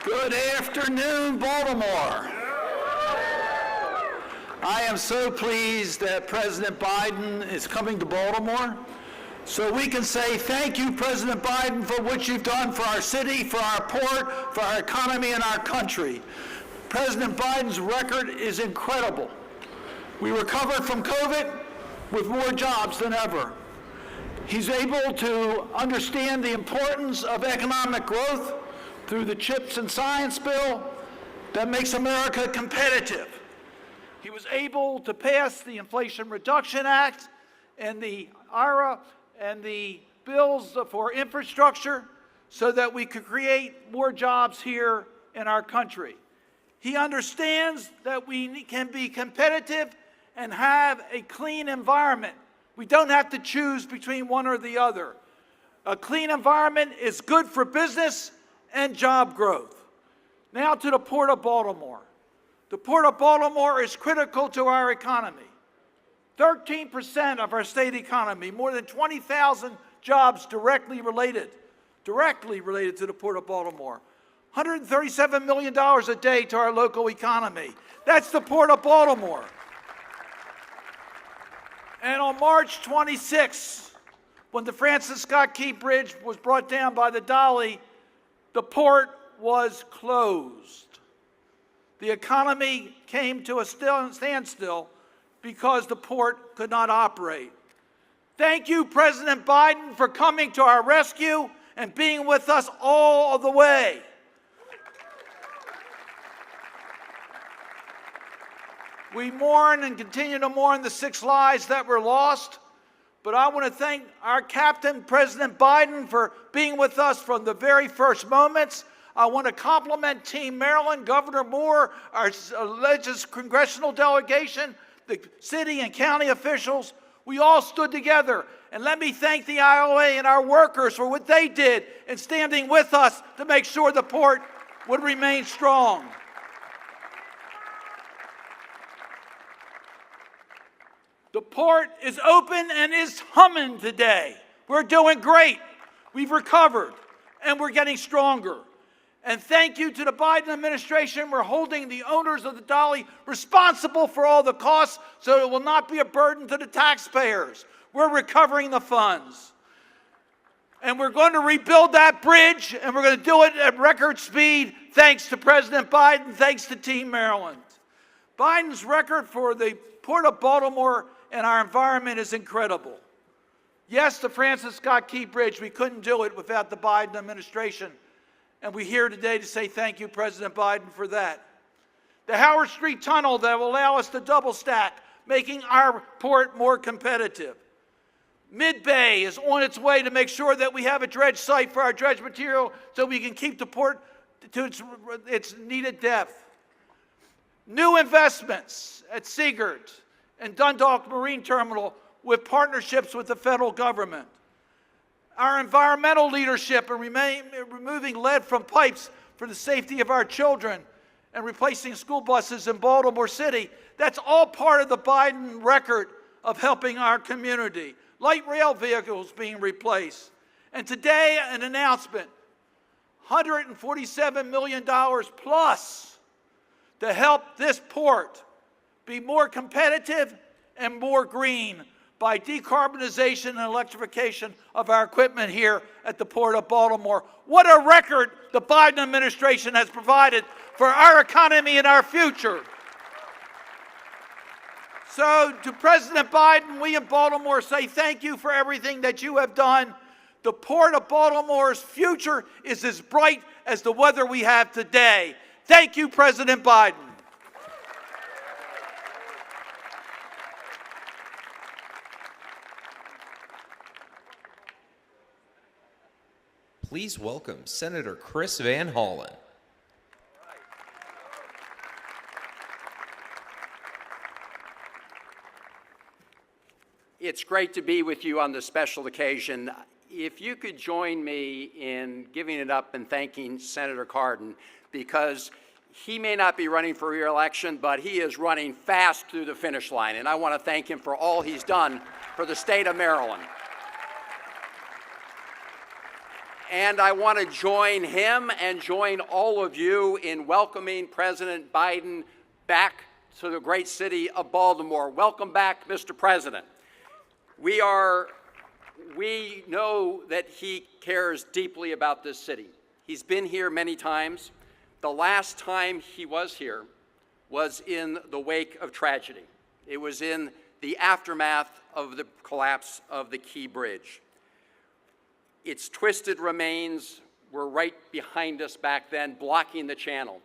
Good afternoon, Baltimore. I am so pleased that President Biden is coming to Baltimore so we can say thank you, President Biden, for what you've done for our city, for our port, for our economy and our country. President Biden's record is incredible. We recovered from COVID with more jobs than ever. He's able to understand the importance of economic growth through the CHIPS and Science Bill that makes America competitive. He was able to pass the Inflation Reduction Act and the IRA and the bills for infrastructure so that we could create more jobs here in our country. He understands that we can be competitive and have a clean environment. We don't have to choose between one or the other. A clean environment is good for business and job growth. Now to the Port of Baltimore. The Port of Baltimore is critical to our economy. 13% of our state economy, more than 20,000 jobs directly related to the Port of Baltimore. $137 million a day to our local economy. That's the Port of Baltimore. And on March 26, when the Francis Scott Key Bridge was brought down by the Dolly, the port was closed. The economy came to a standstill because the port could not operate. Thank you, President Biden, for coming to our rescue and being with us all of the way. We mourn and continue to mourn the 6 lives that were lost, but I want to thank our captain, President Biden, for being with us from the very first moments. I want to compliment Team Maryland, Governor Moore, our alleged congressional delegation, the city and county officials. We all stood together. And let me thank the IOA and our workers for what they did in standing with us to make sure the port would remain strong. The port is open and is humming today. We're doing great. We've recovered, and we're getting stronger. And thank you to the Biden administration. We're holding the owners of the Dolly responsible for all the costs so it will not be a burden to the taxpayers. We're recovering the funds. And we're going to rebuild that bridge, and we're going to do it at record speed thanks to President Biden, thanks to Team Maryland. Biden's record for the Port of Baltimore and our environment is incredible. Yes, the Francis Scott Key Bridge, we couldn't do it without the Biden administration. And we're here today to say thank you, President Biden, for that. The Howard Street Tunnel that will allow us to double stack, making our port more competitive. Mid-Bay is on its way to make sure that we have a dredge site for our dredge material so we can keep the port to its needed depth. New investments at Seagirt and Dundalk Marine Terminal with partnerships with the federal government. Our environmental leadership in removing lead from pipes for the safety of our children and replacing school buses in Baltimore City. That's all part of the Biden record of helping our community. Light rail vehicles being replaced. And today, an announcement, $147 million plus to help this port be more competitive and more green by decarbonization and electrification of our equipment here at the Port of Baltimore. What a record the Biden administration has provided for our economy and our future. So to President Biden, we in Baltimore say thank you for everything that you have done. The Port of Baltimore's future is as bright as the weather we have today. Thank you, President Biden. Please welcome Senator Chris Van Hollen. It's great to be with you on this special occasion. If you could join me in giving it up and thanking Senator Cardin, because he may not be running for re-election, but he is running fast through the finish line, and I want to thank him for all he's done for the state of Maryland. And I want to join him and join all of you in welcoming President Biden back to the great city of Baltimore. Welcome back, Mr. President. We know that he cares deeply about this city. He's been here many times. The last time he was here was in the wake of tragedy. It was in the aftermath of the collapse of the Key Bridge. Its twisted remains were right behind us back then, blocking the channel.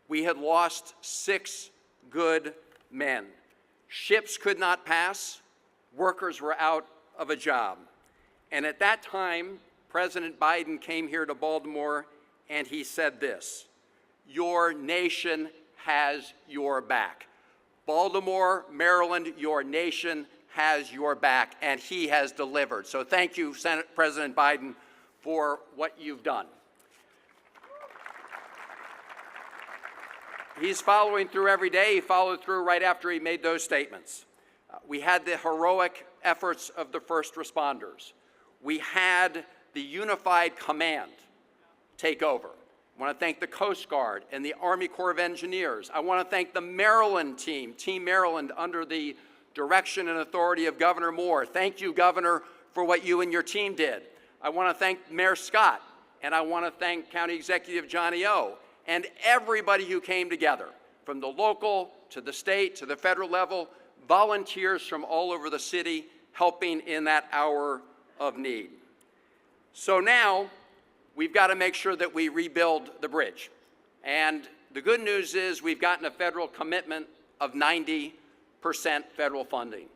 We had lost 6 good men. Ships could not pass. Workers were out of a job. And at that time, President Biden came here to Baltimore and he said this: "Your nation has your back." Baltimore, Maryland, your nation has your back, and he has delivered. So thank you, President Biden, for what you've done. He's following through every day. He followed through right after he made those statements. We had the heroic efforts of the first responders. We had the unified command take over. I want to thank the Coast Guard and the Army Corps of Engineers. I want to thank the Maryland team, Team Maryland, under the direction and authority of Governor Moore. Thank you, Governor, for what you and your team did. I want to thank Mayor Scott, and I want to thank County Executive Johnny O, and everybody who came together, from the local to the state to the federal level, volunteers from all over the city helping in that hour of need. So now we've got to make sure that we rebuild the bridge. And the good news is we've gotten a federal commitment of 90% federal funding.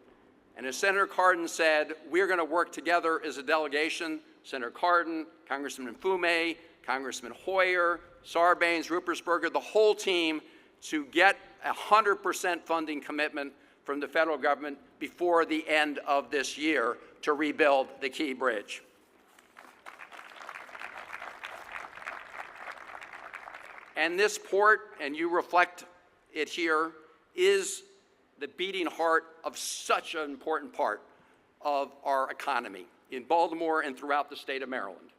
And as Senator Cardin said, we're going to work together as a delegation, Senator Cardin, Congressman Fume, Congressman Hoyer, Sarbanes, Ruppersberger, the whole team, to get 100% funding commitment from the federal government before the end of this year to rebuild the Key Bridge. And this port, and you reflect it here, is the beating heart of such an important part of our economy in Baltimore and throughout the state of Maryland.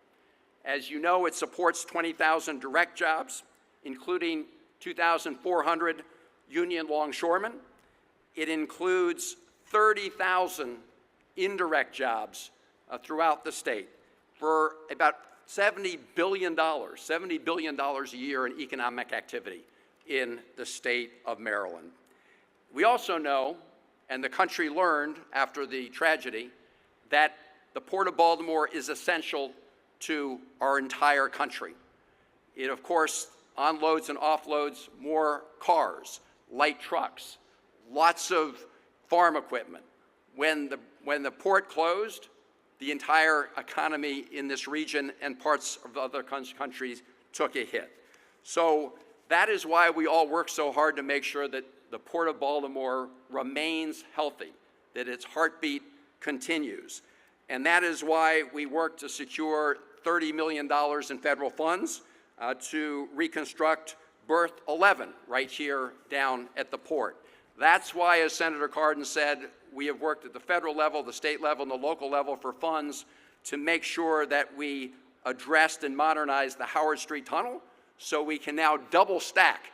As you know, it supports 20,000 direct jobs, including 2,400 union longshoremen. It includes 30,000 indirect jobs throughout the state for about $70 billion a year in economic activity in the state of Maryland. We also know, and the country learned after the tragedy, that the Port of Baltimore is essential to our entire country. It, of course, onloads and offloads more cars, light trucks, lots of farm equipment. When the port closed, the entire economy in this region and parts of other countries took a hit. So that is why we all work so hard to make sure that the Port of Baltimore remains healthy, that its heartbeat continues. And that is why we work to secure $30 million in federal funds to reconstruct Berth 11 right here down at the port. That's why, as Senator Cardin said, we have worked at the federal level, the state level, and the local level for funds to make sure that we addressed and modernized the Howard Street Tunnel so we can now double stack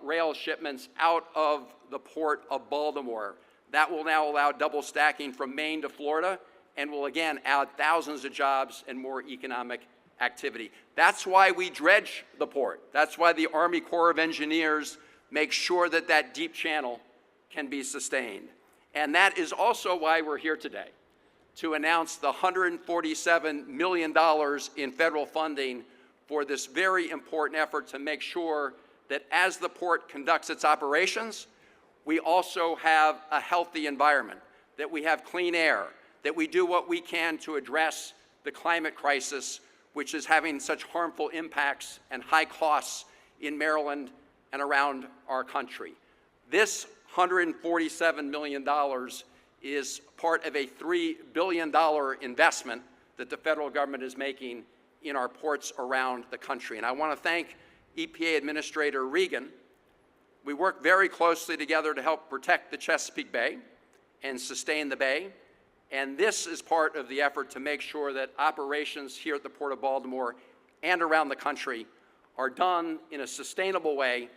rail shipments out of the Port of Baltimore. That will now allow double stacking from Maine to Florida and will again add thousands of jobs and more economic activity. That's why we dredge the port. That's why the Army Corps of Engineers make sure that that deep channel can be sustained. And that is also why we're here today, to announce the $147 million in federal funding for this very important effort to make sure that as the port conducts its operations, we also have a healthy environment, that we have clean air, that we do what we can to address the climate crisis, which is having such harmful impacts and high costs in Maryland and around our country. This $147 million is part of a $3 billion investment that the federal government is making in our ports around the country. And I want to thank EPA Administrator Regan. We work very closely together to help protect the Chesapeake Bay and sustain the bay. And this is part of the effort to make sure that operations here at the Port of Baltimore and around the country are done in a sustainable way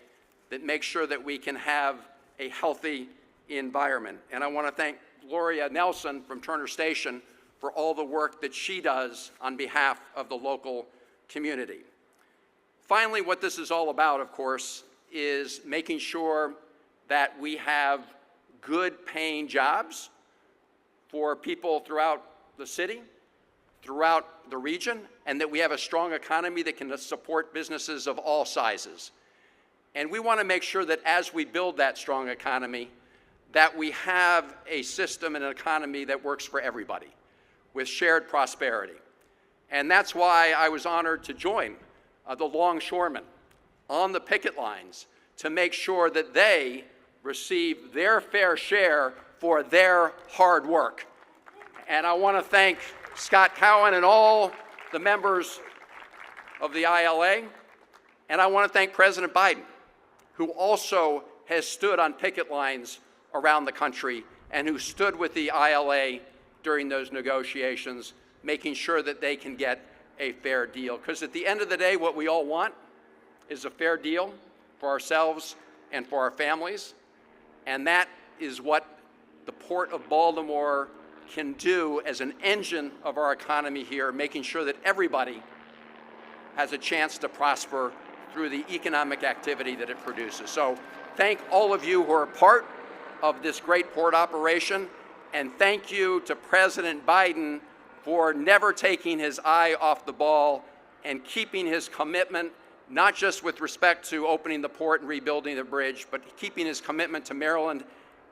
that makes sure that we can have a healthy environment. And I want to thank Gloria Nelson from Turner Station for all the work that she does on behalf of the local community. Finally, what this is all about, of course, is making sure that we have good paying jobs for people throughout the city, throughout the region, and that we have a strong economy that can support businesses of all sizes. And we want to make sure that as we build that strong economy, that we have a system and an economy that works for everybody with shared prosperity. And that's why I was honored to join the longshoremen on the picket lines to make sure that they receive their fair share for their hard work. And I want to thank Scott Cowan and all the members of the ILA. And I want to thank President Biden, who also has stood on picket lines around the country and who stood with the ILA during those negotiations, making sure that they can get a fair deal. Because at the end of the day, what we all want is a fair deal for ourselves and for our families. And that is what the Port of Baltimore can do as an engine of our economy here, making sure that everybody has a chance to prosper through the economic activity that it produces. So thank all of you who are part of this great port operation, and thank you to President Biden for never taking his eye off the ball and keeping his commitment, not just with respect to opening the port and rebuilding the bridge, but keeping his commitment to Maryland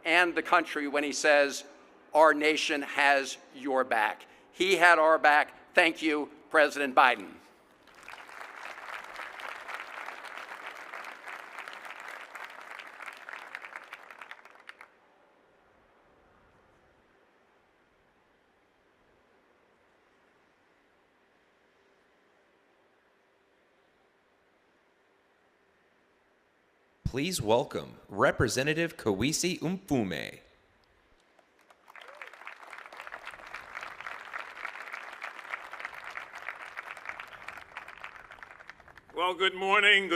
and the country when he says, our nation has your back. He had our back. Thank you, President Biden. Please welcome Representative Kawisi Mfume. Well, good morning,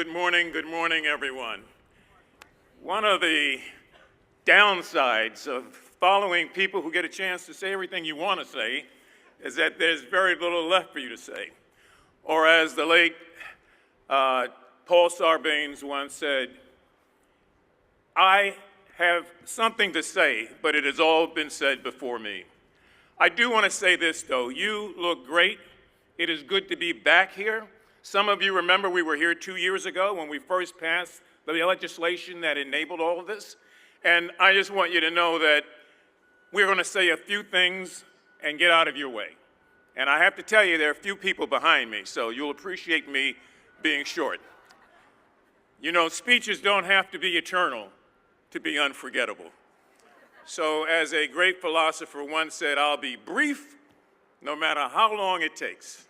everyone. One of the downsides of following people who get a chance to say everything you want to say is that there's very little left for you to say. Or as the late Paul Sarbanes once said, I have something to say, but it has all been said before me. I do want to say this, though. You look great. It is good to be back here. Some of you remember we were here 2 years ago when we first passed the legislation that enabled all of this. And I just want you to know that we're going to say a few things and get out of your way. And I have to tell you, there are a few people behind me, so you'll appreciate me being short. You know, speeches don't have to be eternal to be unforgettable. So as a great philosopher once said, I'll be brief no matter how long it takes.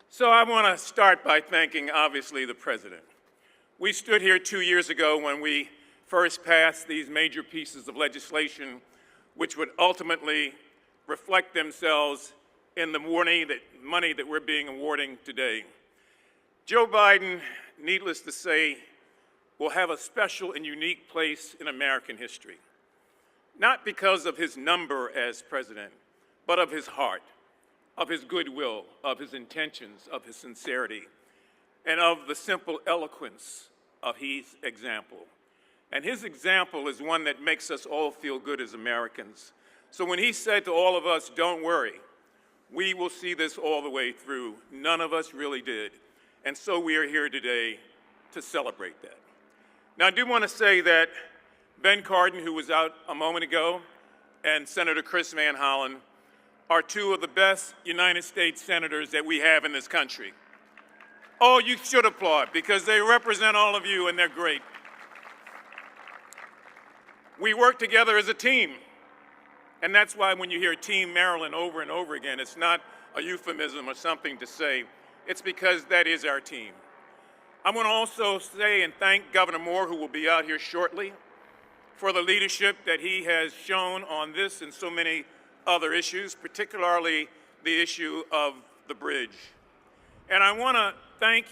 So I want to start by thanking, obviously, the President. We stood here 2 years ago when we first passed these major pieces of legislation which would ultimately reflect themselves in the money that we're being awarding today. Joe Biden, needless to say, will have a special and unique place in American history, not because of his number as president, but of his heart, of his goodwill, of his intentions, of his sincerity, and of the simple eloquence of his example. And his example is one that makes us all feel good as Americans. So when he said to all of us, don't worry, we will see this all the way through, none of us really did. And so we are here today to celebrate that. Now, I do want to say that Ben Cardin, who was out a moment ago, and Senator Chris Van Hollen are two of the best United States senators that we have in this country. Oh, you should applaud because they represent all of you and they're great. We work together as a team. And that's why when you hear Team Maryland over and over again, it's not a euphemism or something to say. It's because that is our team. I want to also say and thank Governor Moore, who will be out here shortly, for the leadership that he has shown on this and so many other issues, particularly the issue of the bridge. And I want to thank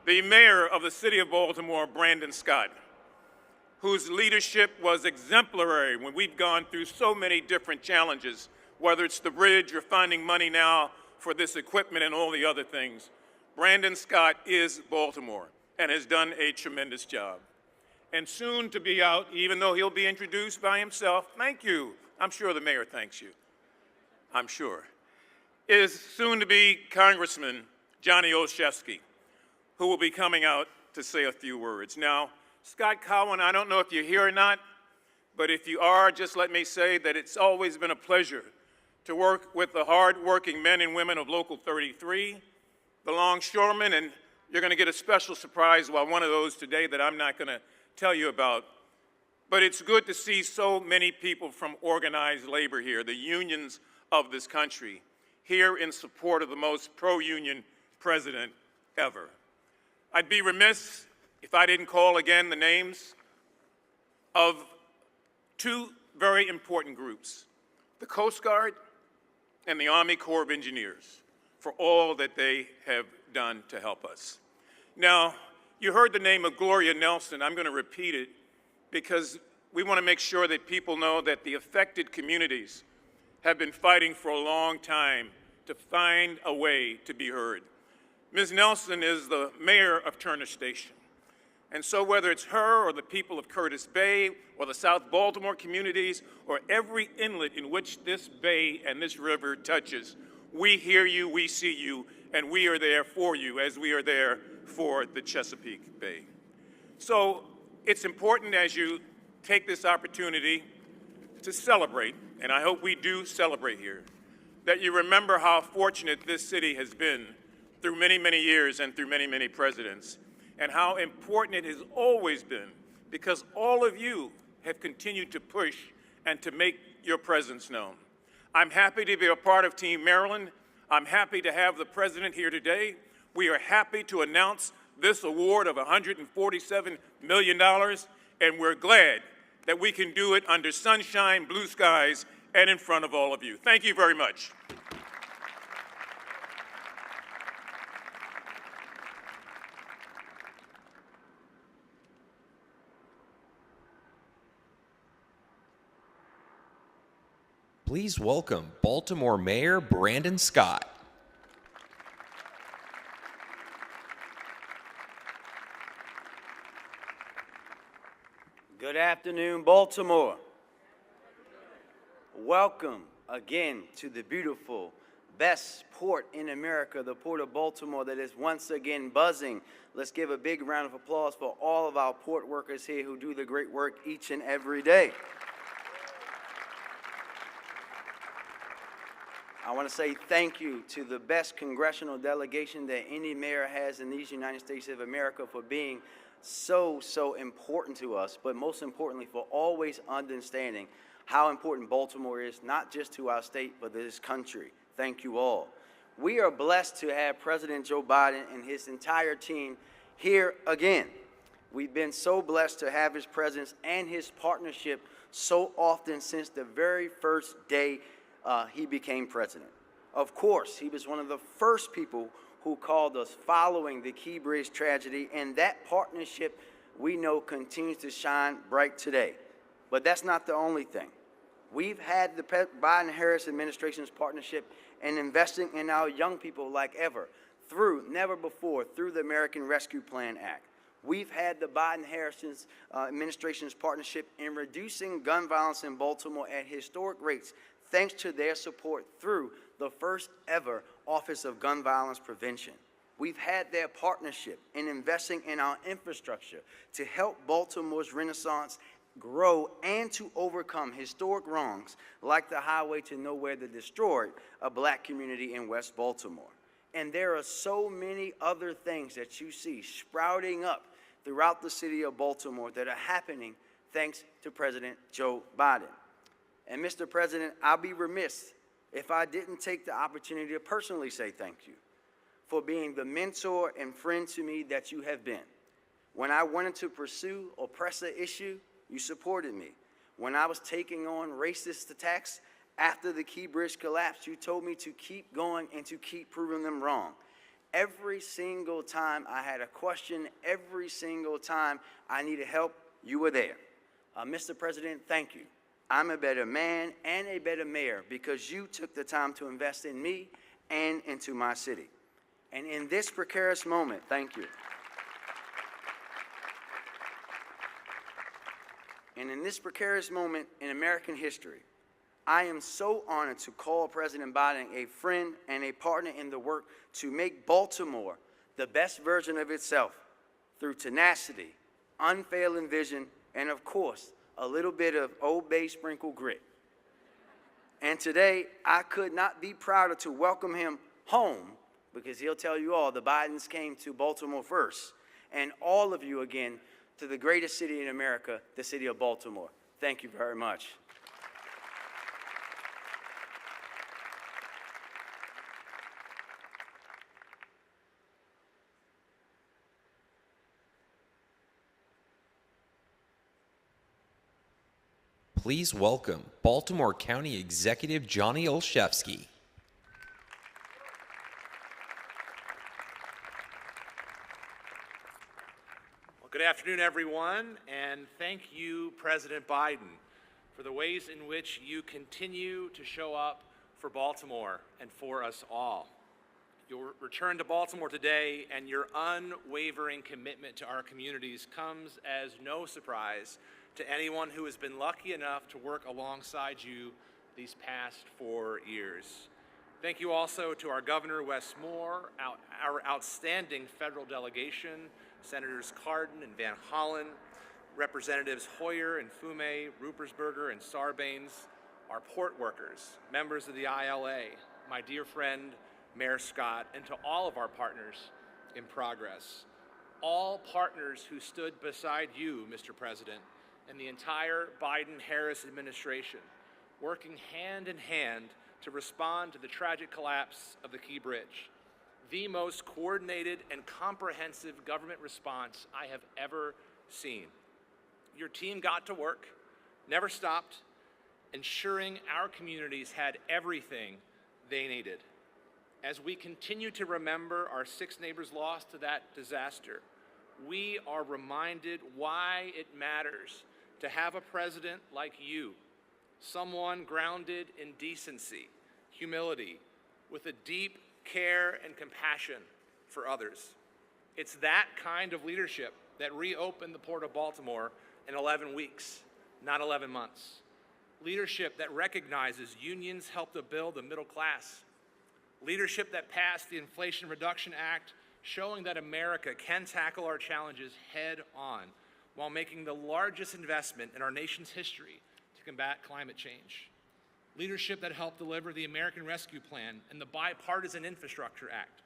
the mayor of the city of Baltimore, Brandon Scott, whose leadership was exemplary when we've gone through so many different challenges, whether it's the bridge or finding money now for this equipment and all the other things. Brandon Scott is Baltimore and has done a tremendous job. And soon to be out, even though he'll be introduced by himself, thank you. I'm sure the mayor thanks you. I'm sure. Is soon to be Congressman Johnny Olszewski, who will be coming out to say a few words. Now, Scott Cowan, I don't know if you're here or not, but if you are, just let me say that it's always been a pleasure to work with the hard-working men and women of Local 33, the longshoremen, and you're going to get a special surprise about one of those today that I'm not going to tell you about. But it's good to see so many people from organized labor here, the unions of this country, here in support of the most pro-union president ever. I'd be remiss if I didn't call again the names of two very important groups, the Coast Guard and the Army Corps of Engineers, for all that they have done to help us. Now, you heard the name of Gloria Nelson. I'm going to repeat it because we want to make sure that people know that the affected communities have been fighting for a long time to find a way to be heard. Ms. Nelson is the mayor of Turner Station. And so whether it's her or the people of Curtis Bay or the South Baltimore communities or every inlet in which this bay and this river touches, we hear you, we see you, and we are there for you as we are there for the Chesapeake Bay. So it's important as you take this opportunity to celebrate, and I hope we do celebrate here, that you remember how fortunate this city has been through many, many years and through many, many presidents, and how important it has always been because all of you have continued to push and to make your presence known. I'm happy to be a part of Team Maryland. I'm happy to have the president here today. We are happy to announce this award of $147 million, and we're glad that we can do it under sunshine, blue skies, and in front of all of you. Thank you very much. Please welcome Baltimore Mayor Brandon Scott. Good afternoon, Baltimore. Welcome again to the beautiful, best port in America, the Port of Baltimore that is once again buzzing. Let's give a big round of applause for all of our port workers here who do the great work each and every day. I want to say thank you to the best congressional delegation that any mayor has in these United States of America for being so important to us, but most importantly for always understanding how important Baltimore is, not just to our state, but to this country. Thank you all. We are blessed to have President Joe Biden and his entire team here again. We've been so blessed to have his presence and his partnership so often since the very first day he became president. Of course, he was one of the first people who called us following the Key Bridge tragedy, and that partnership we know continues to shine bright today. But that's not the only thing. We've had the Biden-Harris administration's partnership in investing in our young people like ever, never before, through the American Rescue Plan Act. We've had the Biden-Harris administration's partnership in reducing gun violence in Baltimore at historic rates, thanks to their support through the first ever Office of Gun Violence Prevention. We've had their partnership in investing in our infrastructure to help Baltimore's renaissance grow and to overcome historic wrongs like the highway to nowhere that destroyed a black community in West Baltimore. And there are so many other things that you see sprouting up throughout the city of Baltimore that are happening thanks to President Joe Biden. And Mr. President, I'll be remiss if I didn't take the opportunity to personally say thank you for being the mentor and friend to me that you have been. When I wanted to pursue or press an issue, You supported me. When I was taking on racist attacks after the Key Bridge collapsed, you told me to keep going and to keep proving them wrong. Every single time I had a question, every single time I needed help, you were there. Mr. President, thank you. I'm a better man and a better mayor because you took the time to invest in me and into my city. And in this precarious moment, thank you. And in this precarious moment in American history, I am so honored to call President Biden a friend and a partner in the work to make Baltimore the best version of itself through tenacity, unfailing vision, and of course, a little bit of Old Bay sprinkled grit. And today, I could not be prouder to welcome him home because he'll tell you all the Bidens came to Baltimore first, and all of you again to the greatest city in America, the city of Baltimore. Thank you very much. Please welcome Baltimore County Executive Johnny Olszewski. Well, good afternoon, everyone, and thank you, President Biden, for the ways in which you continue to show up for Baltimore and for us all. Your return to Baltimore today and your unwavering commitment to our communities comes as no surprise to anyone who has been lucky enough to work alongside you these past 4 years. Thank you also to our Governor Wes Moore, our outstanding federal delegation, Senators Cardin and Van Hollen, Representatives Hoyer and Fume, Ruppersberger and Sarbanes, our port workers, members of the ILA, my dear friend Mayor Scott, and to all of our partners in progress. All partners who stood beside you, Mr. President, and the entire Biden-Harris administration, working hand in hand to respond to the tragic collapse of the Key Bridge, the most coordinated and comprehensive government response I have ever seen. Your team got to work, never stopped, ensuring our communities had everything they needed. As we continue to remember our 6 neighbors lost to that disaster, we are reminded why it matters to have a president like you, someone grounded in decency, humility, with a deep care and compassion for others. It's that kind of leadership that reopened the Port of Baltimore in 11 weeks, not 11 months. Leadership that recognizes unions helped to build the middle class. Leadership that passed the Inflation Reduction Act, showing that America can tackle our challenges head on while making the largest investment in our nation's history to combat climate change. Leadership that helped deliver the American Rescue Plan and the Bipartisan Infrastructure Act,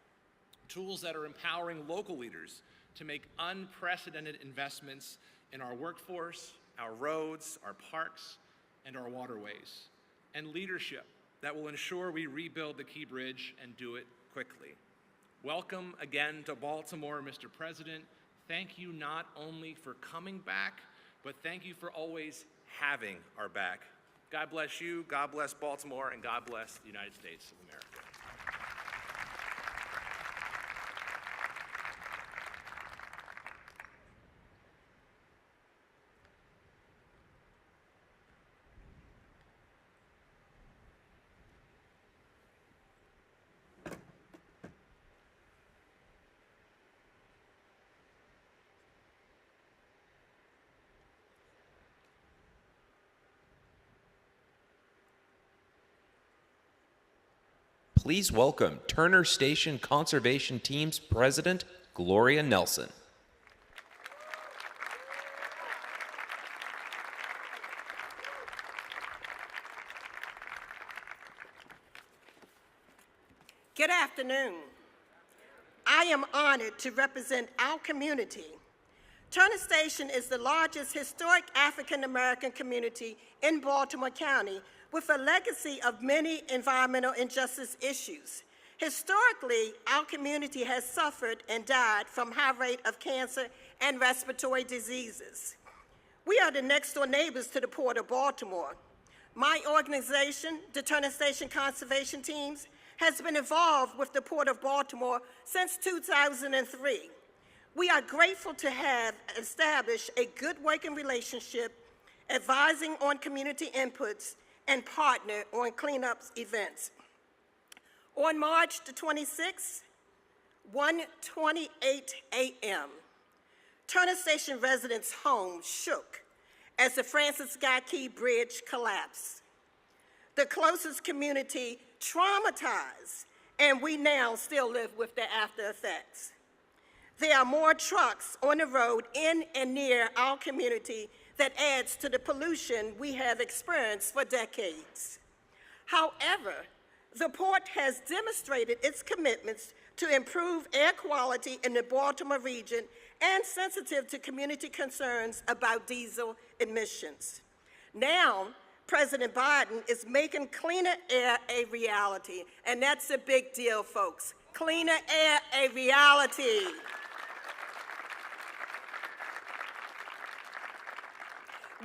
tools that are empowering local leaders to make unprecedented investments in our workforce, our roads, our parks, and our waterways, and leadership that will ensure we rebuild the Key Bridge and do it quickly. Welcome again to Baltimore, Mr. President. Thank you not only for coming back, but thank you for always having our back. God bless you, God bless Baltimore, and God bless the United States of America. Please welcome Turner Station Conservation Team's President, Gloria Nelson. Good afternoon. I am honored to represent our community. Turner Station is the largest historic African American community in Baltimore County with a legacy of many environmental injustice issues. Historically, our community has suffered and died from high rate of cancer and respiratory diseases. We are the next door neighbors to the Port of Baltimore. My organization, the Turner Station Conservation Teams, has been involved with the Port of Baltimore since 2003. We are grateful to have established a good working relationship, advising on community inputs, and partner on cleanups events. On March the 26th, 1:28 a.m., Turner Station residents' homes shook as the Francis Scott Key Bridge collapsed. The closest community traumatized, and we now still live with the after effects. There are more trucks on the road in and near our community that adds to the pollution we have experienced for decades. However, the port has demonstrated its commitments to improve air quality in the Baltimore region and sensitive to community concerns about diesel emissions. Now, President Biden is making cleaner air a reality, and that's a big deal, folks. Cleaner air a reality.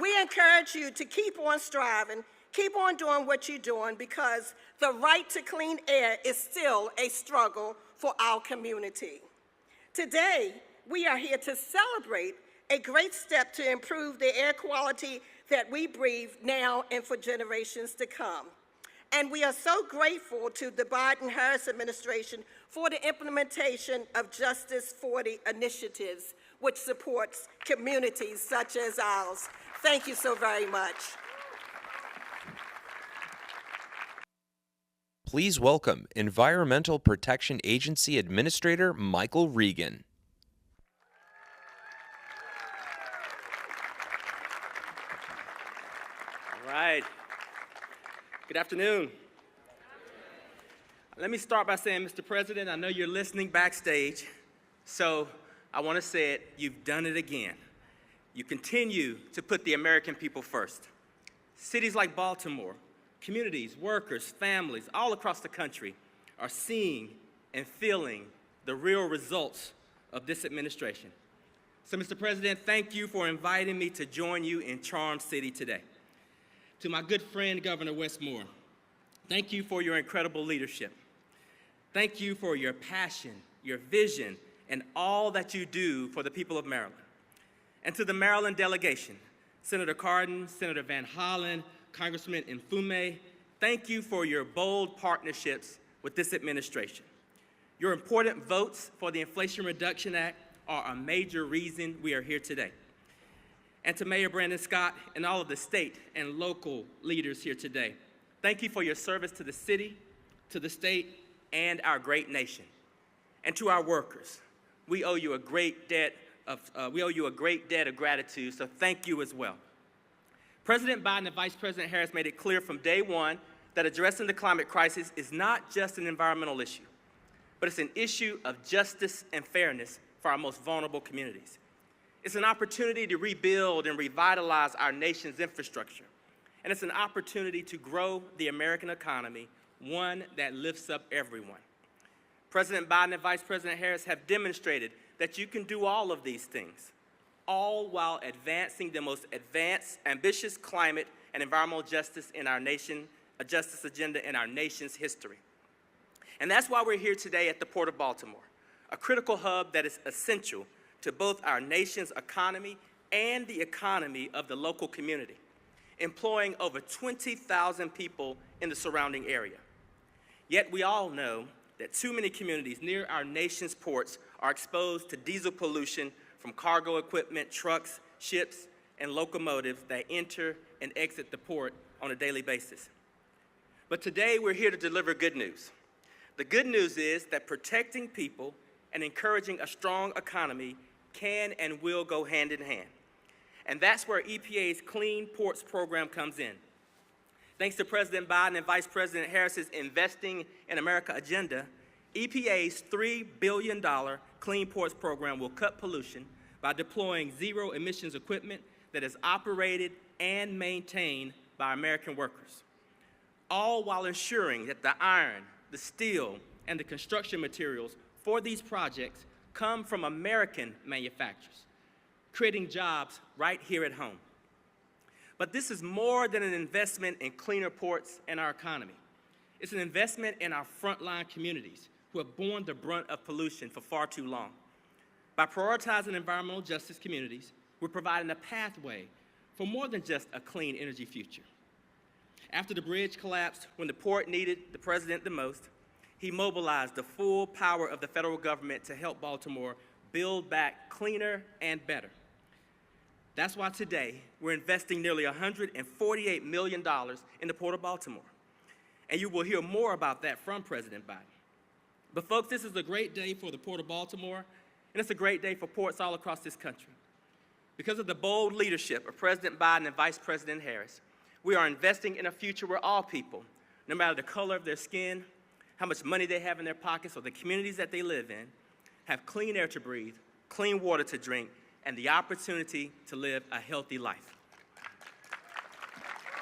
We encourage you to keep on striving, keep on doing what you're doing, because the right to clean air is still a struggle for our community. Today, we are here to celebrate a great step to improve the air quality that we breathe now and for generations to come. And we are so grateful to the Biden-Harris administration for the implementation of Justice 40 initiatives, which supports communities such as ours. Thank you so very much. Please welcome Environmental Protection Agency Administrator Michael Regan. All right. Good afternoon. Let me start by saying, Mr. President, I know you're listening backstage, so I want to say it, you've done it again. You continue to put the American people first. Cities like Baltimore, communities, workers, families all across the country are seeing and feeling the real results of this administration. So, Mr. President, thank you for inviting me to join you in Charm City today. To my good friend, Governor Wes Moore, thank you for your incredible leadership. Thank you for your passion, your vision, and all that you do for the people of Maryland. And to the Maryland delegation, Senator Cardin, Senator Van Hollen, Congressman Mfume, thank you for your bold partnerships with this administration. Your important votes for the Inflation Reduction Act are a major reason we are here today. And to Mayor Brandon Scott and all of the state and local leaders here today, thank you for your service to the city, to the state, and our great nation. And to our workers, we owe you a great debt of gratitude, so thank you as well. President Biden and Vice President Harris made it clear from day one that addressing the climate crisis is not just an environmental issue, but it's an issue of justice and fairness for our most vulnerable communities. It's an opportunity to rebuild and revitalize our nation's infrastructure, and it's an opportunity to grow the American economy, one that lifts up everyone. President Biden and Vice President Harris have demonstrated that you can do all of these things, all while advancing the most ambitious climate and environmental justice in our nation, a justice agenda in our nation's history. And that's why we're here today at the Port of Baltimore, a critical hub that is essential to both our nation's economy and the economy of the local community, employing over 20,000 people in the surrounding area. Yet we all know that too many communities near our nation's ports are exposed to diesel pollution from cargo equipment, trucks, ships, and locomotives that enter and exit the port on a daily basis. But today we're here to deliver good news. The good news is that protecting people and encouraging a strong economy can and will go hand in hand. And that's where EPA's Clean Ports program comes in. Thanks to President Biden and Vice President Harris's Investing in America agenda, EPA's $3 billion Clean Ports program will cut pollution by deploying zero emissions equipment that is operated and maintained by American workers, all while ensuring that the iron, the steel, and the construction materials for these projects come from American manufacturers, creating jobs right here at home. But this is more than an investment in cleaner ports and our economy. It's an investment in our frontline communities who have borne the brunt of pollution for far too long. By prioritizing environmental justice communities, we're providing a pathway for more than just a clean energy future. After the bridge collapsed, when the port needed the president the most, he mobilized the full power of the federal government to help Baltimore build back cleaner and better. That's why today we're investing nearly $148 million in the Port of Baltimore. And you will hear more about that from President Biden. But folks, this is a great day for the Port of Baltimore, and it's a great day for ports all across this country. Because of the bold leadership of President Biden and Vice President Harris, we are investing in a future where all people, no matter the color of their skin, how much money they have in their pockets, or the communities that they live in, have clean air to breathe, clean water to drink, and the opportunity to live a healthy life.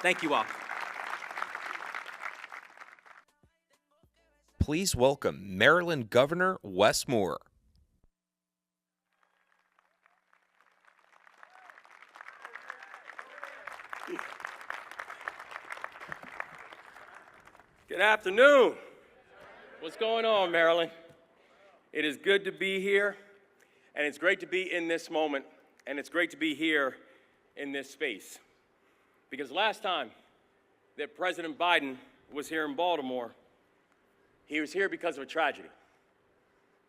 Thank you all. Please welcome Maryland Governor Wes Moore. Good afternoon. What's going on, Maryland? It is good to be here, and it's great to be in this moment, and it's great to be here in this space. Because last time that President Biden was here in Baltimore, he was here because of a tragedy.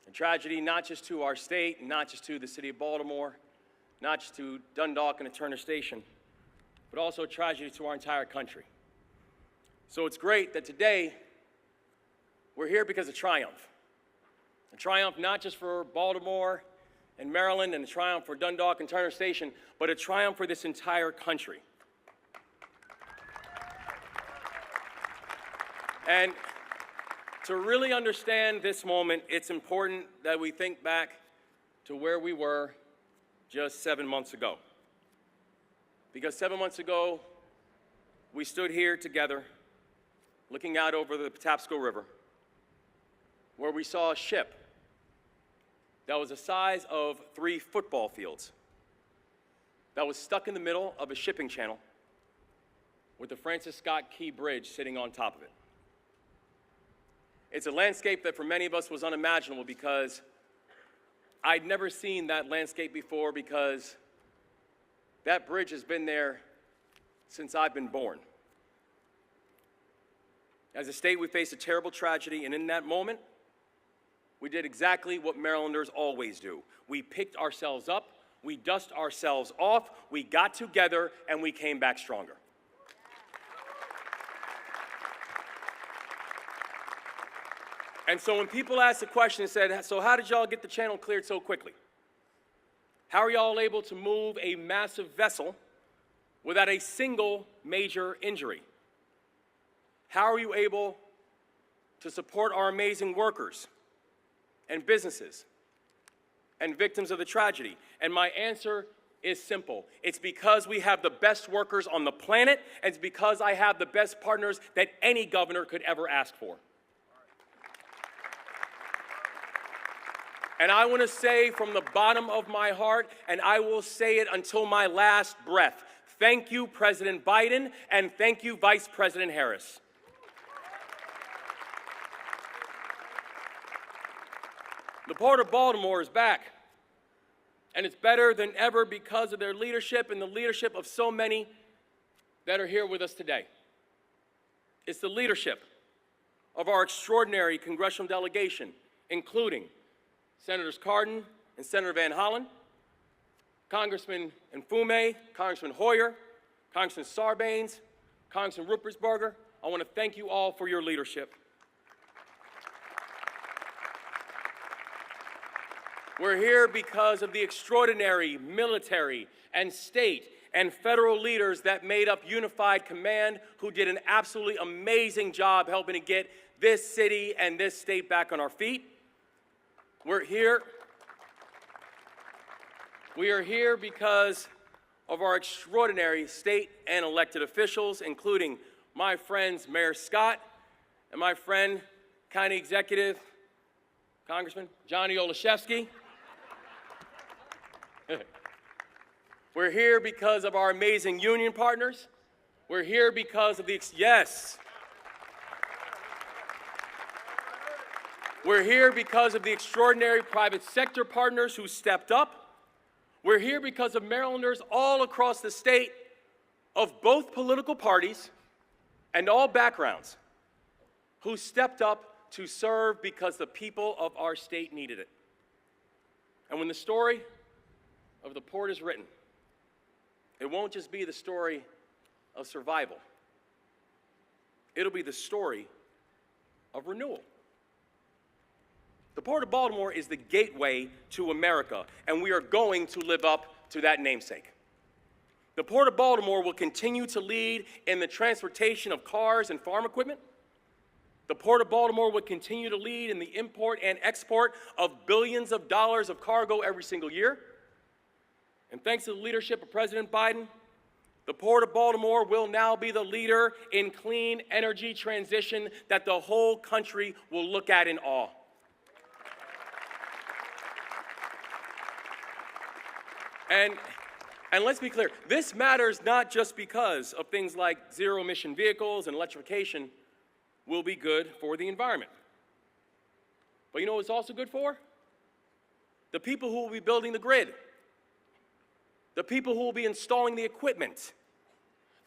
A tragedy not just to our state, not just to the city of Baltimore, not just to Dundalk and the Turner Station, but also a tragedy to our entire country. So it's great that today we're here because of triumph. A triumph not just for Baltimore and Maryland, and a triumph for Dundalk and Turner Station, but a triumph for this entire country. And to really understand this moment, it's important that we think back to where we were just 7 months ago. Because 7 months ago, we stood here together, looking out over the Patapsco River, where we saw a ship that was the size of 3 football fields, that was stuck in the middle of a shipping channel with the Francis Scott Key Bridge sitting on top of it. It's a landscape that for many of us was unimaginable because I'd never seen that landscape before, because that bridge has been there since I've been born. As a state, we faced a terrible tragedy, and in that moment, we did exactly what Marylanders always do. We picked ourselves up, we dust ourselves off, we got together, and we came back stronger. And so when people asked the question and said, so how did y'all get the channel cleared so quickly? How are y'all able to move a massive vessel without a single major injury? How are you able to support our amazing workers and businesses and victims of the tragedy? And my answer is simple. It's because we have the best workers on the planet, and it's because I have the best partners that any governor could ever ask for. And I want to say from the bottom of my heart, and I will say it until my last breath, thank you, President Biden, and thank you, Vice President Harris. The Port of Baltimore is back, and it's better than ever because of their leadership and the leadership of so many that are here with us today. It's the leadership of our extraordinary congressional delegation, including Senators Cardin and Senator Van Hollen, Congressman Mfume, Congressman Hoyer, Congressman Sarbanes, Congressman Ruppersberger. I want to thank you all for your leadership. We're here because of the extraordinary military and state and federal leaders that made up Unified Command, who did an absolutely amazing job helping to get this city and this state back on our feet. We are here because of our extraordinary state and elected officials, including my friends Mayor Scott and my friend, County Executive, Congressman Johnny Olszewski. We're here because of our amazing union partners. We're here because of yes. We're here because of the extraordinary private sector partners who stepped up. We're here because of Marylanders all across the state of both political parties and all backgrounds who stepped up to serve because the people of our state needed it. And when the story of the port is written, it won't just be the story of survival. It'll be the story of renewal. The Port of Baltimore is the gateway to America, and we are going to live up to that namesake. The Port of Baltimore will continue to lead in the transportation of cars and farm equipment. The Port of Baltimore will continue to lead in the import and export of billions of dollars of cargo every single year. And thanks to the leadership of President Biden, the Port of Baltimore will now be the leader in clean energy transition that the whole country will look at in awe. And let's be clear, this matters not just because of things like zero-emission vehicles and electrification will be good for the environment. But you know what it's also good for? The people who will be building the grid, the people who will be installing the equipment,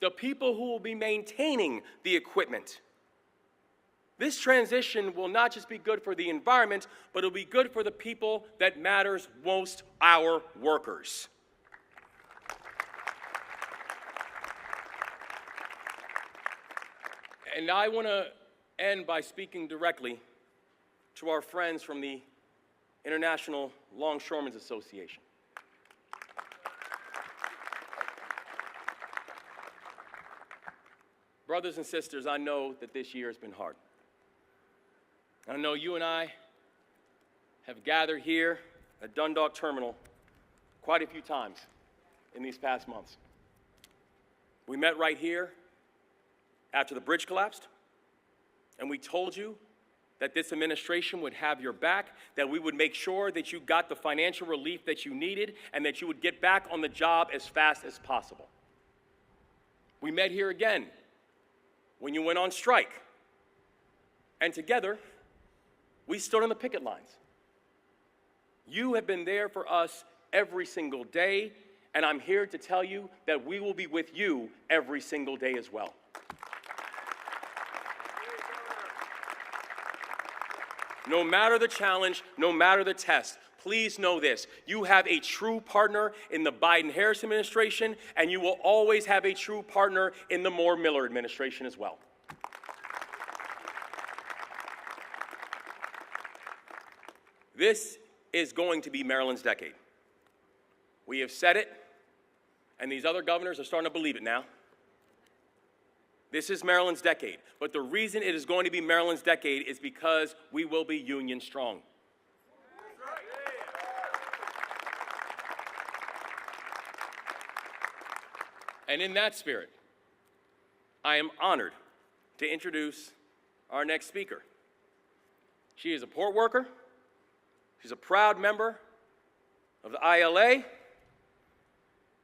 the people who will be maintaining the equipment. This transition will not just be good for the environment, but it'll be good for the people that matters most, our workers. And I want to end by speaking directly to our friends from the International Longshoremen's Association. Brothers and sisters, I know that this year has been hard. I know you and I have gathered here at Dundalk Terminal quite a few times in these past months. We met right here after the bridge collapsed, and we told you that this administration would have your back, that we would make sure that you got the financial relief that you needed, and that you would get back on the job as fast as possible. We met here again when you went on strike, and together, we stood on the picket lines. You have been there for us every single day, and I'm here to tell you that we will be with you every single day as well. No matter the challenge, no matter the test, please know this. You have a true partner in the Biden-Harris administration, and you will always have a true partner in the Moore-Miller administration as well. This is going to be Maryland's decade. We have said it, and these other governors are starting to believe it now. This is Maryland's decade, but the reason it is going to be Maryland's decade is because we will be union strong. And in that spirit, I am honored to introduce our next speaker. She is a port worker. She's a proud member of the ILA.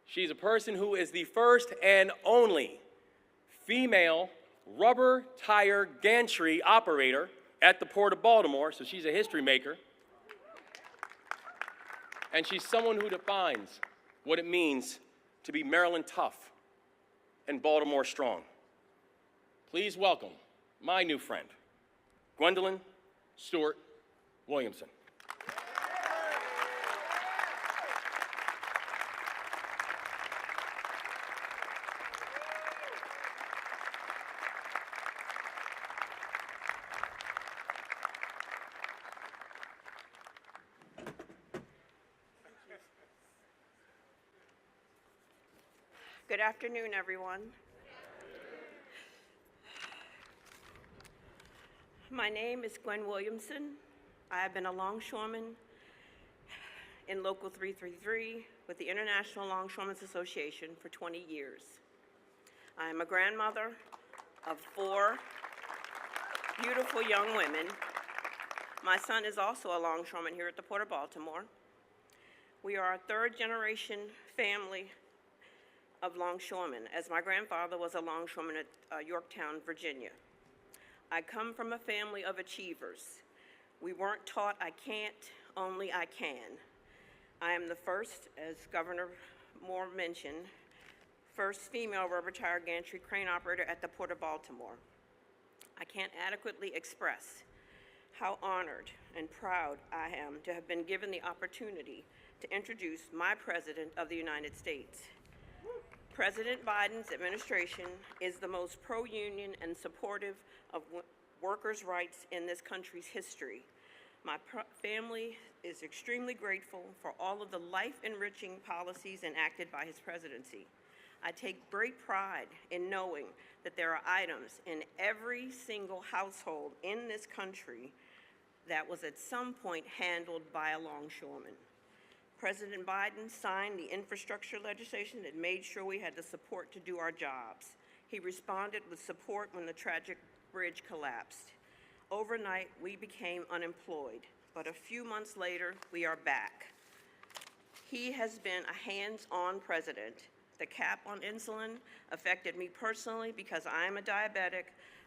She's a person who is the first and only female rubber tire gantry operator at the Port of Baltimore, so she's a history maker. And she's someone who defines what it means to be Maryland tough and Baltimore strong. Please welcome my new friend, Gwendolyn Stewart Williamson. Good afternoon, everyone. My name is Gwen Williamson. I have been a longshoreman in Local 333 with the International Longshoremen's Association for 20 years. I am a grandmother of 4 beautiful young women. My son is also a longshoreman here at the Port of Baltimore. We are a 3rd-generation family of longshoremen, as my grandfather was a longshoreman at Yorktown, Virginia. I come from a family of achievers. We weren't taught I can't, only I can. I am the first, as Governor Moore mentioned, first female rotary gantry crane operator at the Port of Baltimore. I can't adequately express how honored and proud I am to have been given the opportunity to introduce my President of the United States. President Biden's administration is the most pro-union and supportive of workers' rights in this country's history. My family is extremely grateful for all of the life-enriching policies enacted by his presidency. I take great pride in knowing that there are items in every single household in this country that was at some point handled by a longshoreman. President Biden signed the infrastructure legislation that made sure we had the support to do our jobs. He responded with support when the tragic bridge collapsed. Overnight, we became unemployed, but a few months later, we are back. He has been a hands-on president. The cap on insulin affected me personally because I am a diabetic,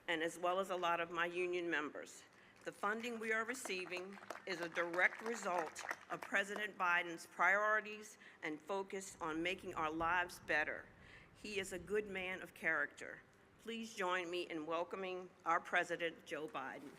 and as well as a lot of my union members. The funding we are receiving is a direct result of President Biden's priorities and focus on making our lives better. He is a good man of character. Please join me in welcoming our President, Joe Biden.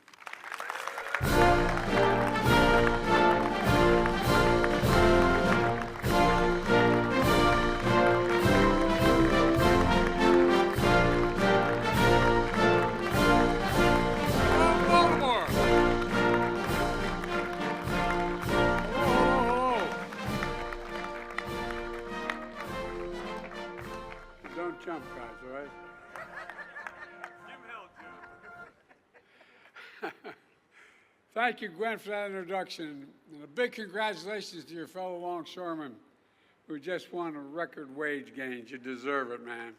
Don't jump, guys, all right? Thank you, Gwen, for that introduction. And a big congratulations to your fellow longshoremen who just won a record wage gains. You deserve it, man.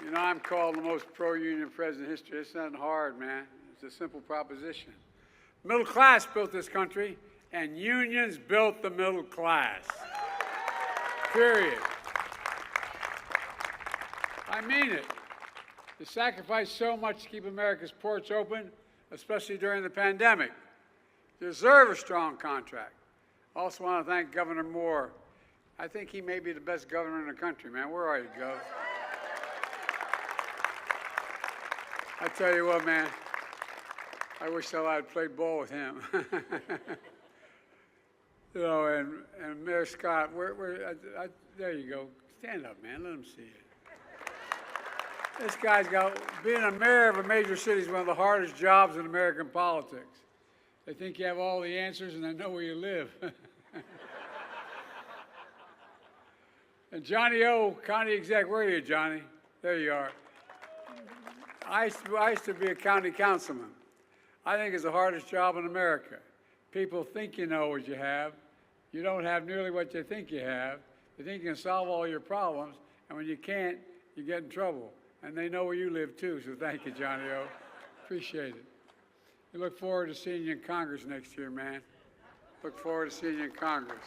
You know, I'm called the most pro-union president in history. It's not hard, man. It's a simple proposition. Middle class built this country, and unions built the middle class. Period. I mean it. You sacrificed so much to keep America's ports open, especially during the pandemic. You deserve a strong contract. Also want to thank Governor Moore. I think he may be the best governor in the country, man. Where are you, Gov? I tell you what, man, I wish I had played ball with him. You know, and Mayor Scott, there you go. Stand up, man. Let him see you. This guy's got, being a mayor of a major city is one of the hardest jobs in American politics. They think you have all the answers and they know where you live. And Johnny O, county exec, where are you, Johnny? There you are. I used to be a county councilman. I think it's the hardest job in America. People think you know what you have. You don't have nearly what you think you have. You think you can solve all your problems, and when you can't, you get in trouble. And they know where you live, too, so thank you, Johnny O. Appreciate it. We look forward to seeing you in Congress next year, man. Look forward to seeing you in Congress.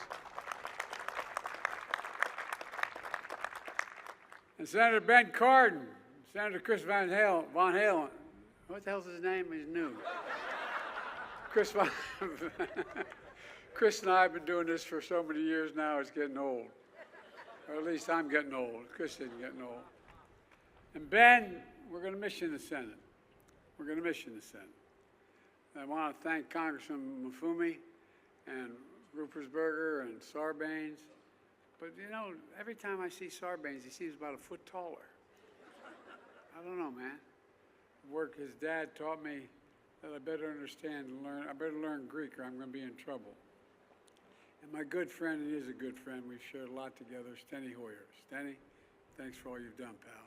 And Senator Ben Cardin, Senator Chris Van Halen. What the hell's his name? He's new. Chris and I have been doing this for so many years now, it's getting old. Or at least I'm getting old. Chris isn't getting old. And Ben, we're going to miss you in the Senate. We're going to miss you in the Senate. I want to thank Congressman Mufumi and Ruppersberger and Sarbanes. But, you know, every time I see Sarbanes, he seems about a foot taller. I don't know, man. The work his dad taught me that I better understand and learn. I better learn Greek or I'm going to be in trouble. And my good friend, and he is a good friend, we've shared a lot together, Steny Hoyer. Steny, thanks for all you've done, pal.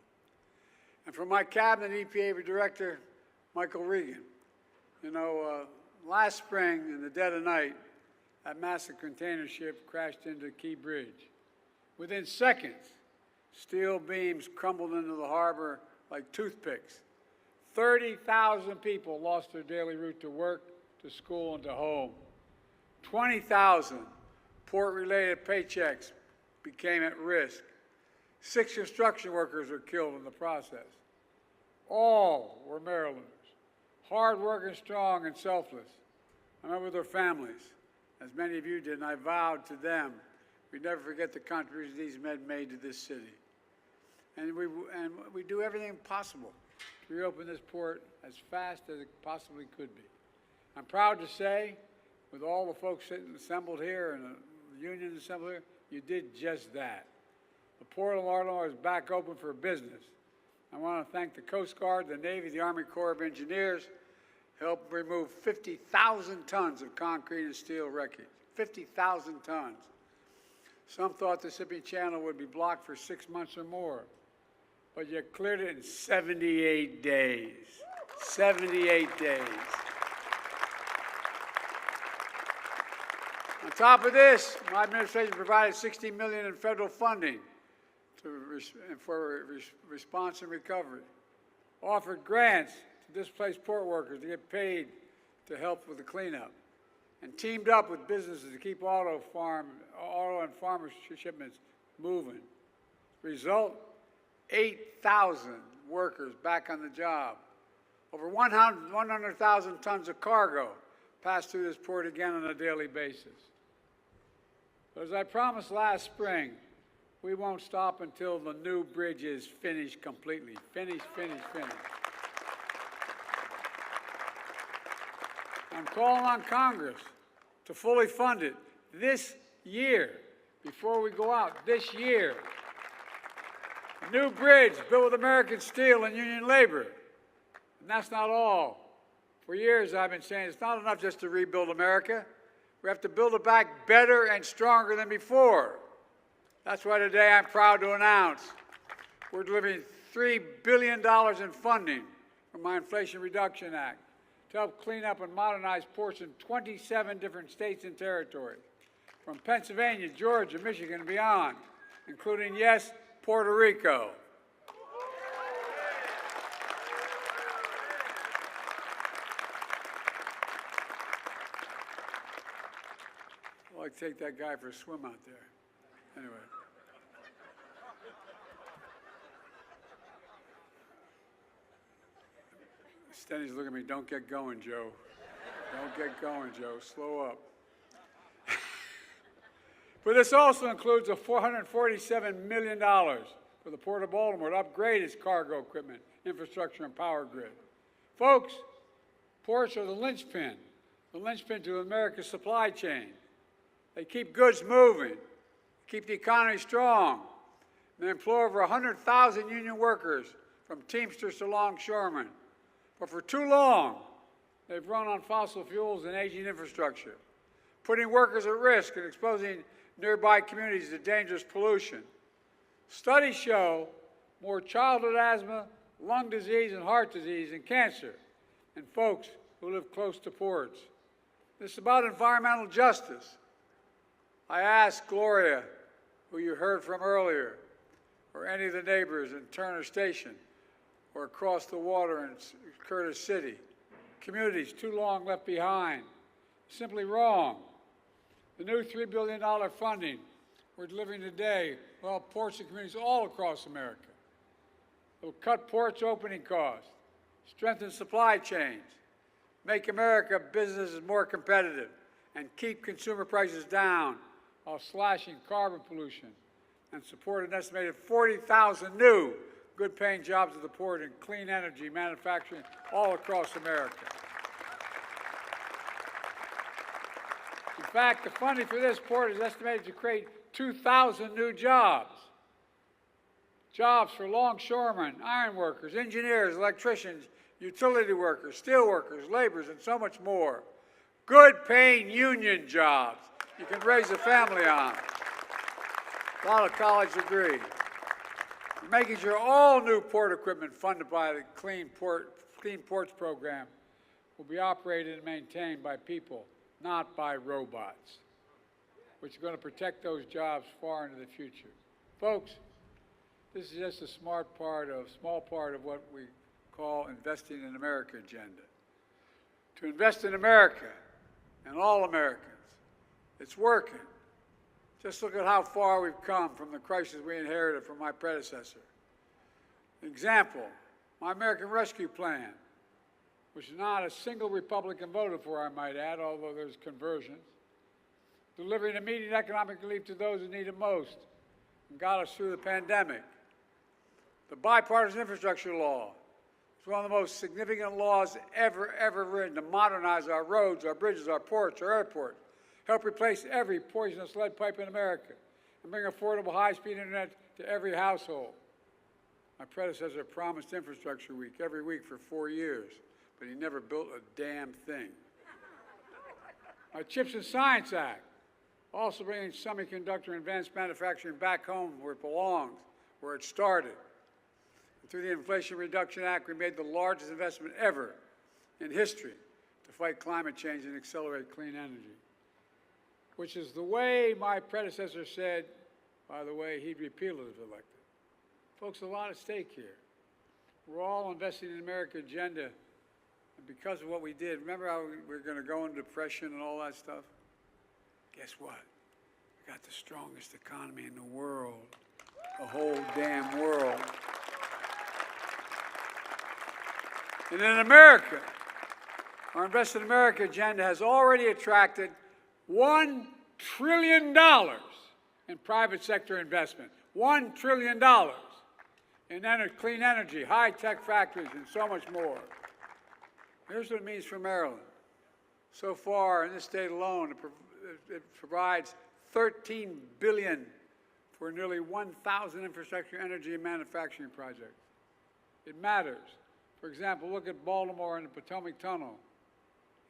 And from my cabinet EPA director, Michael Regan. You know, last spring, in the dead of night, that massive container ship crashed into Key Bridge. Within seconds, steel beams crumbled into the harbor like toothpicks. 30,000 people lost their daily route to work, to school, and to home. 20,000 port-related paychecks became at risk. 6 construction workers were killed in the process. All were Marylanders, hard-working, strong, and selfless. I met with their families, as many of you did, and I vowed to them we'd never forget the contributions these men made to this city. And we do everything possible to reopen this port as fast as it possibly could be. I'm proud to say, with all the folks sitting assembled here and the union assembled here, you did just that. The Port of Baltimore is back open for business. I want to thank the Coast Guard, the Navy, the Army Corps of Engineers, helped remove 50,000 tons of concrete and steel wreckage. 50,000 tons. Some thought the Mississippi Channel would be blocked for 6 months or more, but you cleared it in 78 days. 78 days. On top of this, my administration provided $60 million in federal funding for response and recovery, offered grants to displaced port workers to get paid to help with the cleanup, and teamed up with businesses to keep auto and farmer shipments moving. Result, 8,000 workers back on the job. Over 100,000 tons of cargo pass through this port again on a daily basis. But as I promised last spring, we won't stop until the new bridge is finished completely. Finished. I'm calling on Congress to fully fund it this year, before we go out, this year. A new bridge built with American steel and union labor. And that's not all. For years I've been saying it's not enough just to rebuild America. We have to build it back better and stronger than before. That's why today I'm proud to announce we're delivering $3 billion in funding from my Inflation Reduction Act to help clean up and modernize ports in 27 different states and territories, from Pennsylvania, Georgia, Michigan, and beyond, including, yes, Puerto Rico. I'd like to take that guy for a swim out there. Anyway. Stenny's looking at me, don't get going, Joe. Don't get going, Joe. Slow up. But this also includes a $447 million for the Port of Baltimore to upgrade its cargo equipment, infrastructure, and power grid. Folks, ports are the linchpin to America's supply chain. They keep goods moving, keep the economy strong, and they employ over 100,000 union workers, from Teamsters to longshoremen. But for too long, they've run on fossil fuels and aging infrastructure, putting workers at risk and exposing nearby communities to dangerous pollution. Studies show more childhood asthma, lung disease, and heart disease, and cancer in folks who live close to ports. This is about environmental justice. I asked Gloria, who you heard from earlier, or any of the neighbors in Turner Station, or across the water in Curtis City, communities too long left behind, simply wrong. The new $3 billion funding we're delivering today will help ports and communities all across America. It will cut ports' opening costs, strengthen supply chains, make America businesses more competitive, and keep consumer prices down while slashing carbon pollution, and support an estimated 40,000 new good-paying jobs at the port in clean energy manufacturing all across America. In fact, the funding for this port is estimated to create 2,000 new jobs. Jobs for longshoremen, iron workers, engineers, electricians, utility workers, steel workers, laborers, and so much more. Good-paying union jobs you can raise a family on. A lot of college degrees. Making sure all new port equipment funded by the Clean Ports program will be operated and maintained by people, not by robots, which are going to protect those jobs far into the future. Folks, this is just a small part of what we call Investing in America agenda. To invest in America and all Americans It's working. Just look at how far we've come from the crisis we inherited from my predecessor. Example, my American Rescue Plan, which not a single Republican voted for, I might add, although there's conversions, delivering immediate economic relief to those who need it most and got us through the pandemic. The bipartisan infrastructure law is one of the most significant laws ever written to modernize our roads, our bridges, our ports, our airports, help replace every poisonous lead pipe in America, and bring affordable high-speed internet to every household. My predecessor promised Infrastructure Week every week for 4 years, but he never built a damn thing. My CHIPS and Science Act, also bringing semiconductor and advanced manufacturing back home where it belongs, where it started. And through the Inflation Reduction Act, we made the largest investment ever in history to fight climate change and accelerate clean energy, which is the way my predecessor said, by the way, he'd repeal it if elected. Folks, a lot at stake here. We're all investing in the American agenda, and because of what we did, remember how we were going to go into depression and all that stuff? Guess what? We got the strongest economy in the world, the whole damn world. And in America, our Invest in America agenda has already attracted $1 trillion in private sector investment. $1 trillion in clean energy, high-tech factories, and so much more. Here's what it means for Maryland. So far, in this state alone, it provides $13 billion for nearly 1,000 infrastructure, energy, and manufacturing projects. It matters. For example, look at Baltimore and the Potomac Tunnel.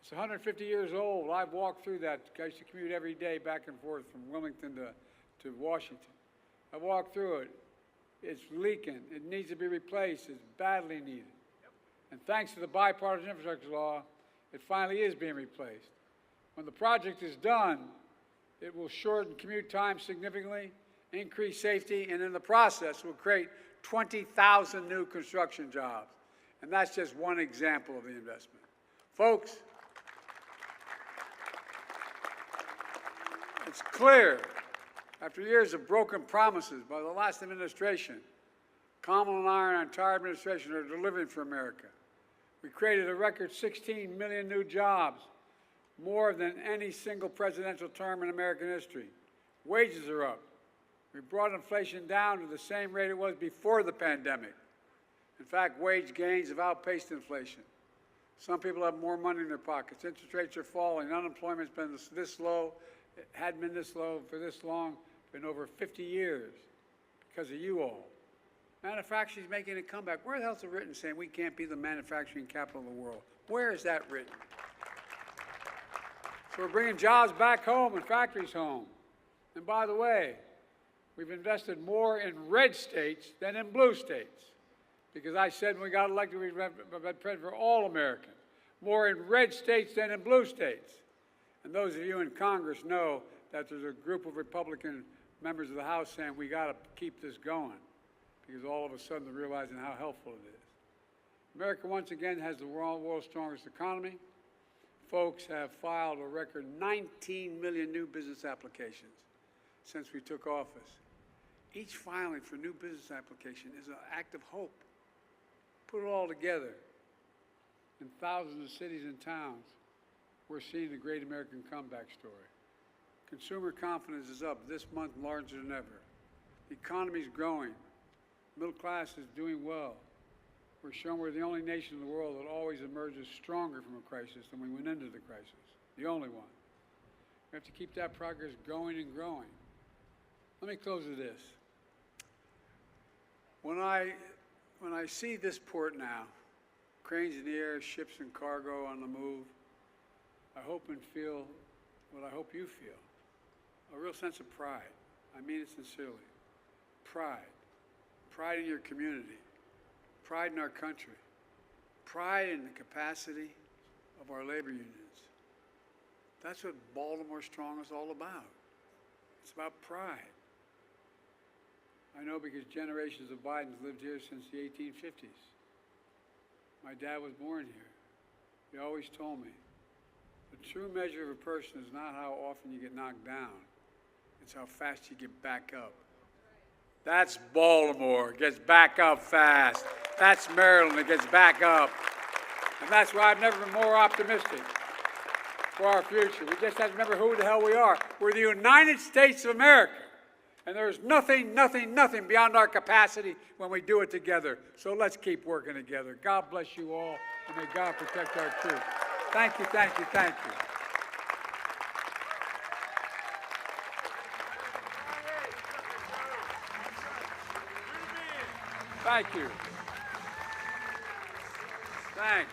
It's 150 years old. I've walked through that. I used to commute every day back and forth from Wilmington to Washington. I walked through it. It's leaking. It needs to be replaced. It's badly needed. And thanks to the bipartisan infrastructure law, it finally is being replaced. When the project is done, it will shorten commute time significantly, increase safety, and in the process will create 20,000 new construction jobs. And that's just one example of the investment. Folks, it's clear, after years of broken promises by the last administration, Kamala and I and our entire administration are delivering for America. We created a record 16 million new jobs, more than any single presidential term in American history. Wages are up. We brought inflation down to the same rate it was before the pandemic. In fact, wage gains have outpaced inflation. Some people have more money in their pockets. Interest rates are falling. Unemployment's been this low. It hadn't been this low for this long in over 50 years because of you all. Manufacturing's making a comeback. Where the hell's it written saying we can't be the manufacturing capital of the world? Where is that written? So we're bringing jobs back home and factories home. And by the way, we've invested more in red states than in blue states. Because I said when we got elected, we'd president for all Americans. More in red states than in blue states. And those of you in Congress know that there's a group of Republican members of the House saying we got to keep this going. Because all of a sudden they're realizing how helpful it is. America once again has the world's strongest economy. Folks have filed a record 19 million new business applications since we took office. Each filing for new business application is an act of hope. Put it all together. In thousands of cities and towns, we're seeing the great American comeback story. Consumer confidence is up this month larger than ever. The economy is growing. Middle class is doing well. We're showing we're the only nation in the world that always emerges stronger from a crisis than we went into the crisis. The only one. We have to keep that progress going and growing. Let me close with this. When I see this port now, cranes in the air, ships and cargo on the move, I hope and feel what I hope you feel. A real sense of pride. I mean it sincerely. Pride. Pride in your community. Pride in our country. Pride in the capacity of our labor unions. That's what Baltimore Strong is all about. It's about pride. I know because generations of Bidens lived here since the 1850s. My dad was born here. He always told me, The true measure of a person is not how often you get knocked down. It's how fast you get back up. That's Baltimore, gets back up fast. That's Maryland, that gets back up. And that's why I've never been more optimistic for our future. We just have to remember who the hell we are. We're the United States of America. And there's nothing beyond our capacity when we do it together. So let's keep working together. God bless you all, and may God protect our troops. Thank you, thank you, thank you. Thank you. Thanks.